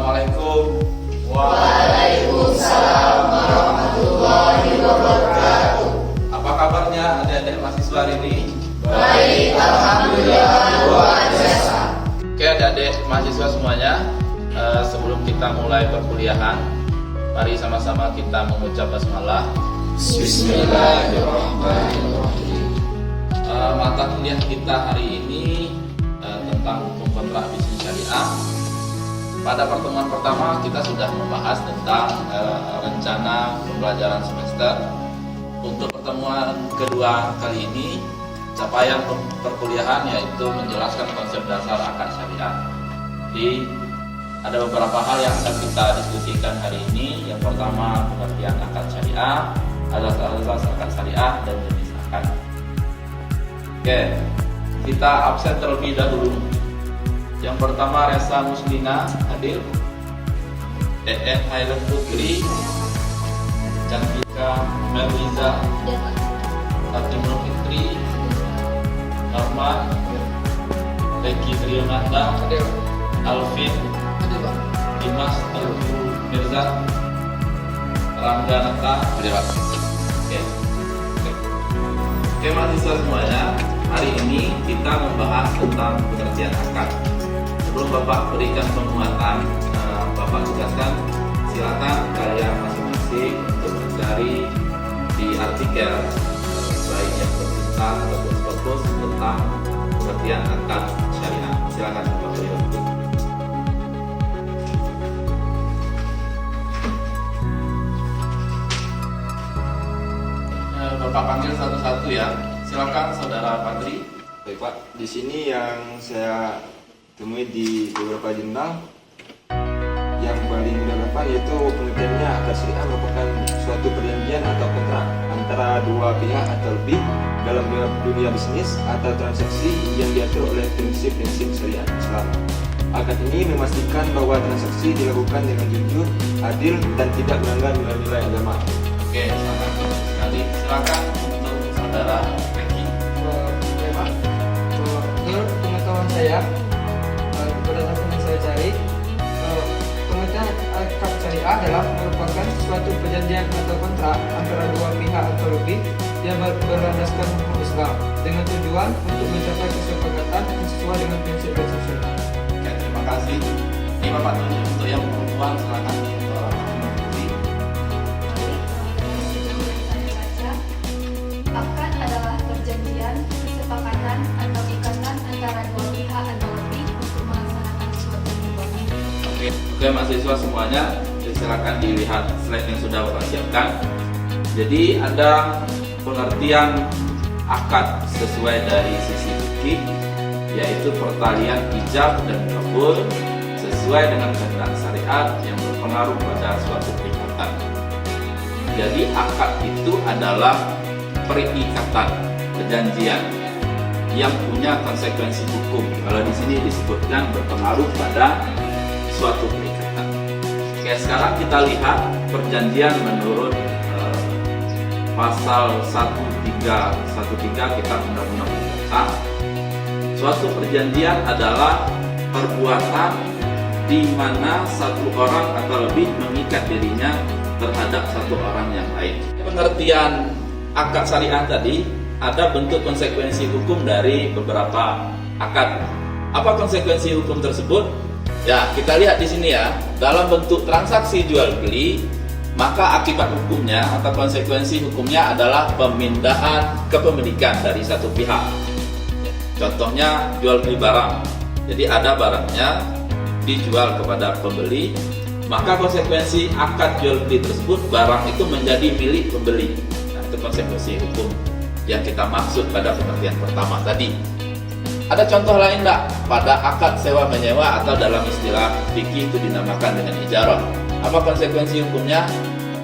Assalamualaikum. Waalaikumsalam warahmatullahi wabarakatuh. Apa kabarnya adik-adik mahasiswa hari ini? Baik, alhamdulillah luar biasa. Oke adik-adik mahasiswa semuanya, sebelum kita mulai perkuliahan, mari sama-sama kita mengucap basmalah. Bismillahirrahmanirrahim. Mata kuliah kita hari ini tentang hukum kontrak bisnis syariah. Pada pertemuan pertama kita sudah membahas tentang rencana pembelajaran semester. Untuk pertemuan kedua kali ini, capaian perkuliahan yaitu menjelaskan konsep dasar akad syariah. Jadi ada beberapa hal yang akan kita diskusikan hari ini. Yang pertama, pengertian akad syariah, asas-asas akad syariah, dan jenis akad. Oke, kita absen terlebih dahulu. Yang pertama, Resa Muslina hadir, Hailan Putri, Cantika Melwiza, Fatimul Fitri, Norma, Leki Trionanda, Alvin, Dimas Alfu Mirza, Rangga Nata. Oke mahasiswa semuanya, hari ini kita membahas tentang pengertian akad. Sebelum Bapak berikan penguatan, Bapak tugaskan silakan kalian masing-masing untuk mencari di artikel baik yang bertentang ataupun fokus tentang pengertian akad syariah. Silakan Bapak beri waktu. Bapak panggil satu-satu ya. Silakan Saudara Padri. Baik Pak, di sini yang saya temui di beberapa jurnal yang paling relevan yaitu pengertiannya akad syariah merupakan suatu perjanjian atau kontrak antara dua pihak atau lebih dalam dunia bisnis atau transaksi yang diatur oleh prinsip-prinsip syariat Islam. Akad ini memastikan bahwa transaksi dilakukan dengan jujur, adil, dan tidak melanggar nilai-nilai agama. Oke, sangat bagus sekali. Silakan untuk Saudara Reki. Oke Pak, menurut pengetahuan saya, berdasarkan yang saya cari, pengertian akad syariah adalah merupakan suatu perjanjian atau kontrak antara dua pihak atau lebih yang berlandaskan hukum Islam dengan tujuan untuk mencapai kesepakatan yang sesuai dengan prinsip-prinsip syariah. Oke, terima kasih. Ini Bapak tunjuk untuk yang perempuan, silakan. Akad adalah perjanjian, kesepakatan, atau ikatan antara dua pihak atau lebih untuk melaksanakan suatu hubungan. Oke mahasiswa semuanya, silakan dilihat slide yang sudah Bapak siapkan. Jadi ada pengertian akad sesuai dari sisi fikih, yaitu pertalian ijab dan kabul sesuai dengan kehendak syariat yang berpengaruh pada suatu perikatan. Jadi akad itu adalah perikatan, perjanjian yang punya konsekuensi hukum. Kalau di sini disebutkan berpengaruh pada suatu perikatan. Oke, sekarang kita lihat perjanjian menurut pasal 1313 Kitab Undang-Undang Dasar. Suatu perjanjian adalah perbuatan di mana satu orang atau lebih mengikat dirinya terhadap satu orang yang lain. Pengertian akad syariah tadi ada bentuk konsekuensi hukum dari beberapa akad. Apa konsekuensi hukum tersebut? Ya, kita lihat di sini ya. Dalam bentuk transaksi jual beli, maka akibat hukumnya atau konsekuensi hukumnya adalah pemindahan kepemilikan dari satu pihak. Contohnya jual beli barang. Jadi ada barangnya dijual kepada pembeli, maka konsekuensi akad jual beli tersebut barang itu menjadi milik pembeli. Itu konsekuensi hukum yang kita maksud pada pengertian pertama tadi. Ada contoh lain enggak? Pada akad sewa menyewa atau dalam istilah fikih itu dinamakan dengan ijarah. Apa konsekuensi hukumnya?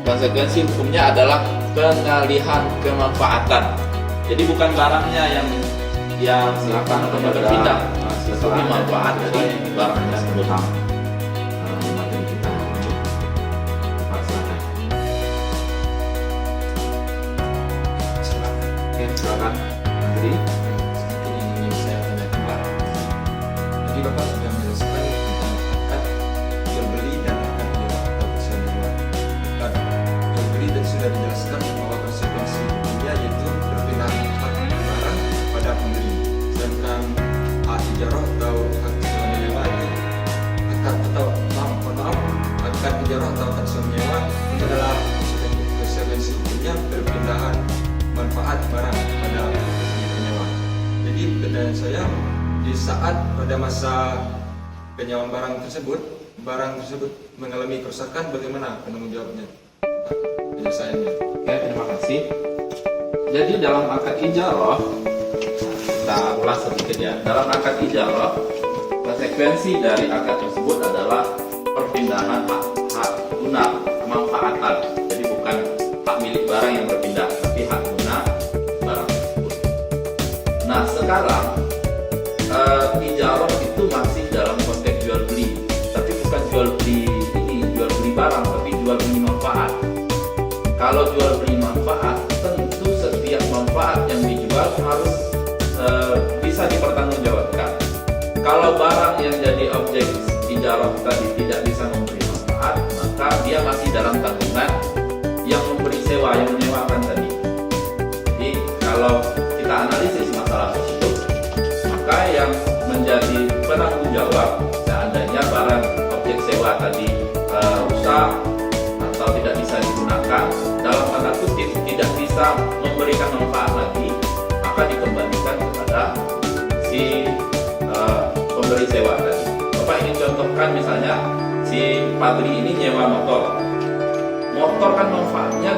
Konsekuensi hukumnya adalah pengalihan kemanfaatan. Jadi bukan barangnya yang silakan atau berpindah, tetapi manfaat dari barang tersebut. Silakan. Jadi Ini saya tanyakan Pak. Jadi Bapak sudah menjelaskan tentang akad jual beli ijarah atau hak sewa menyewa itu akad ijarah atau hak sewa menyewa itu adalah konsekuensi hukumnya perpindahan manfaat barang pada penyewa. Jadi pertanyaan saya, di saat pada masa penyewaan barang tersebut mengalami kerusakan, bagaimana penanggung jawabnya, penyelesaiannya? Oke, terima kasih. Jadi dalam akad ijarah, kita ulas sedikit ya. Dalam akad ijarah, konsekuensi dari akad tersebut adalah perpindahan hak guna kemanfaatan. Jadi bukan hak milik barang yang berpindah, tapi hak guna barang tersebut. Nah, sekarang ijarah itu masih dalam konteks jual beli, tapi bukan jual beli barang, tapi jual beli manfaat. Kalau jual beli manfaat, tentu setiap manfaat yang dijual harus bisa dipertanggungjawabkan. Kalau barang yang jadi objek ijarah tadi tidak bisa memberi manfaat, maka dia masih dalam tanggungan yang memberi sewa, yang menyewakan tadi. Jadi kalau kita analisis masalah tersebut, maka yang menjadi penanggung jawab seandainya barang objek sewa tadi rusak atau tidak bisa digunakan, dalam tanda kutip tidak bisa memberikan manfaat lagi, maka dikembalikan kepada si pemberi sewa tadi. Bapak ingin contohkan misalnya si Padri ini nyewa motor kan manfaatnya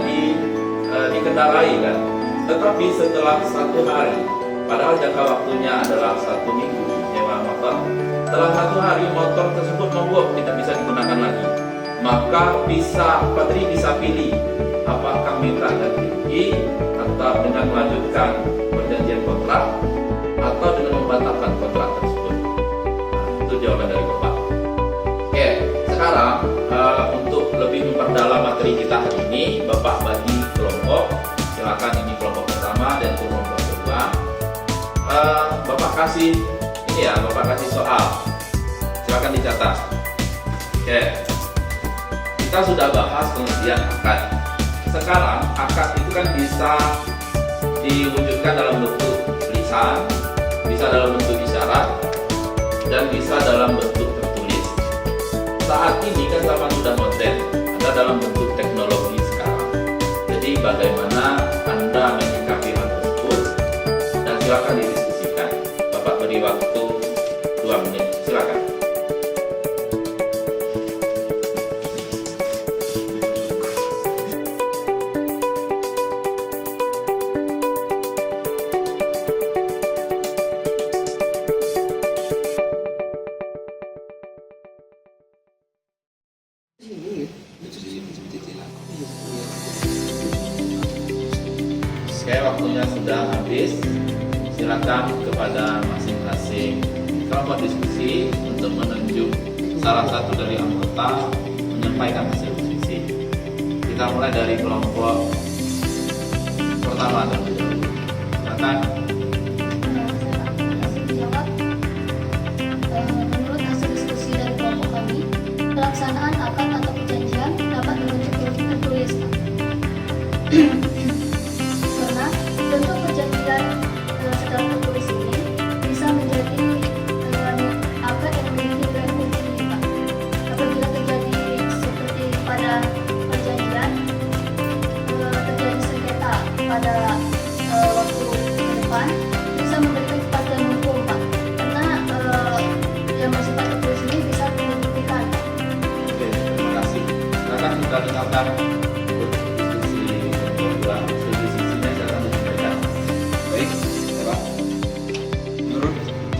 dikendarai kan, tetapi setelah 1 hari, padahal jangka waktunya adalah 1 minggu nyewa motor, setelah 1 hari motor tersebut mogok, tidak bisa digunakan lagi, maka Padri bisa pilih apakah minta ganti rugi atau dengan melanjutkan perjanjian kontrak atau dengan membatalkan kontrak tersebut. Nah, itu jawaban dari Bapak. Oke, sekarang untuk lebih memperdalam materi kita hari ini, Bapak bagi kelompok. Silakan, ini kelompok pertama dan kelompok kedua. Bapak kasih soal. Silakan dicatat. Oke. Kita sudah bahas pengertian akad. Sekarang akad itu kan bisa diwujudkan dalam bentuk lisan, bisa dalam bentuk isyarat, dan bisa dalam bentuk tertulis. Saat ini kan zaman sudah modern, ada dalam bentuk teknologi sekarang. Jadi bagaimana Anda menyikapi hal tersebut, dan silakan didiskusikan. Bapak beri waktu 2 menit. Silakan. Oke, waktunya sudah habis. Silakan kepada masing-masing kelompok diskusi untuk menunjuk salah satu dari anggota menyampaikan hasil diskusi. Kita mulai dari kelompok pertama terlebih dahulu. Silakan. Menurut hasil diskusi dari kelompok kami, pelaksanaan akad atau perjanjian dapat dirujuk tertulis. Karena bentuk perjanjian secara tertulis ini bisa menjadi akad yang memiliki nilai hukum tinggi. Apabila terjadi seperti pada perjanjian, terjadi sengketa pada waktu ke depan, bisa memberikan kepastian hukum, Pak. Karena yang bersifat tertulis ini bisa dibuktikan. Oke, terima kasih. Silakan kita dengarkan diskusi kedua. Diskusinya silakan disampaikan. Baik, Pak. Menurut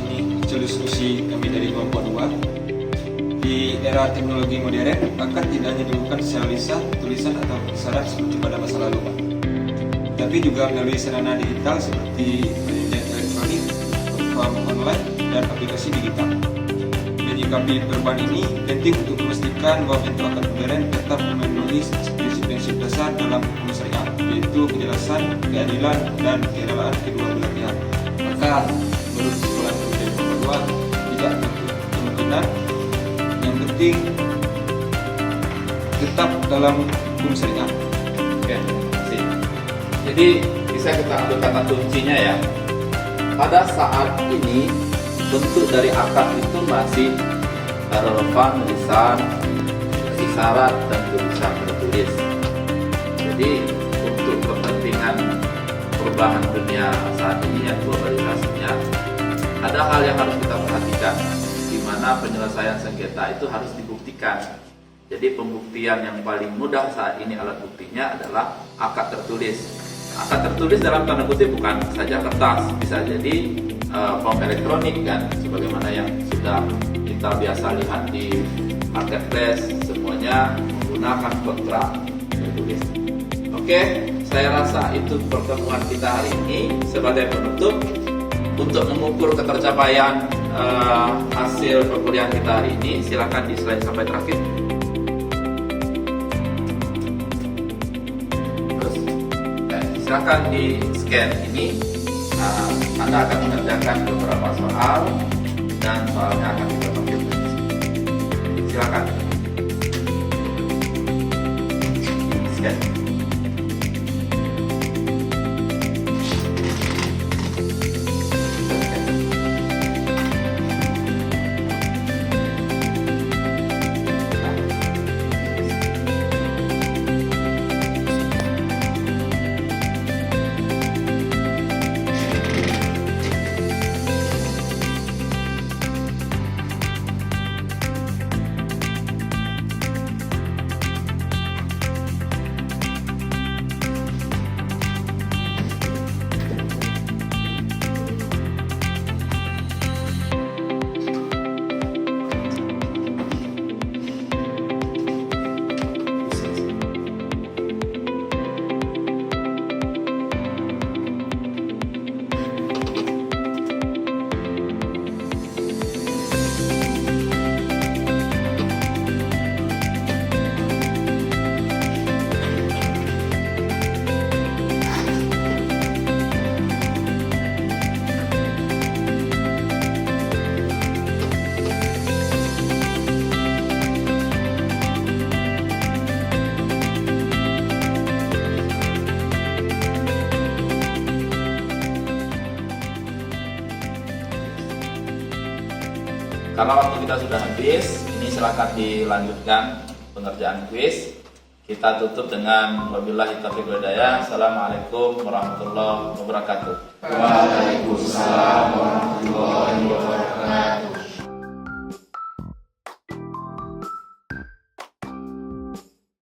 ini hasil diskusi kami dari kelompok 2, di era teknologi modern, akad tidak hanya dilakukan secara lisan, tulisan atau isyarat seperti pada masa lalu, Pak, tapi juga melalui sarana digital seperti perjanjian elektronik, platform online, dan aplikasi digital. Menyikapi perubahan ini penting untuk memastikan bahwa bentuk akad modern tetap memenuhi prinsip-prinsip dasar dalam hukum syariah, yaitu kejelasan, keadilan, dan kerelaan kedua belah pihak. Maka menurut kesimpulan dari kedua, tidak menutup kemungkinan, yang penting tetap dalam hukum syariah. Oke, terima kasih. Jadi bisa kita ambil kata kuncinya ya. Pada saat ini bentuk dari akad itu masih relevan lisan, isyarat, dan tulisan tertulis. Jadi untuk kepentingan perubahan dunia saat ini yang globalisasinya, ada hal yang harus kita perhatikan, di mana penyelesaian sengketa itu harus dibuktikan. Jadi pembuktian yang paling mudah saat ini alat buktinya adalah akad tertulis. Akad tertulis dalam tanda kutip bukan saja kertas, bisa jadi form elektronik kan, sebagaimana yang sudah kita biasa lihat di marketplace, semuanya menggunakan kontrak tertulis. Oke, saya rasa itu pertemuan kita hari ini. Sebagai penutup, untuk mengukur ketercapaian hasil perkuliahan kita hari ini, silakan di slide sampai terakhir. Terus, silakan di scan ini. Anda akan mengerjakan beberapa soal dan soalnya akan kita tampilkan. Silakan. Scan. Karena waktu kita sudah habis, ini silakan dilanjutkan pengerjaan kuis. Kita tutup dengan wabillahi taufiq wal hidayah. Assalamualaikum warahmatullahi wabarakatuh. Waalaikumsalam.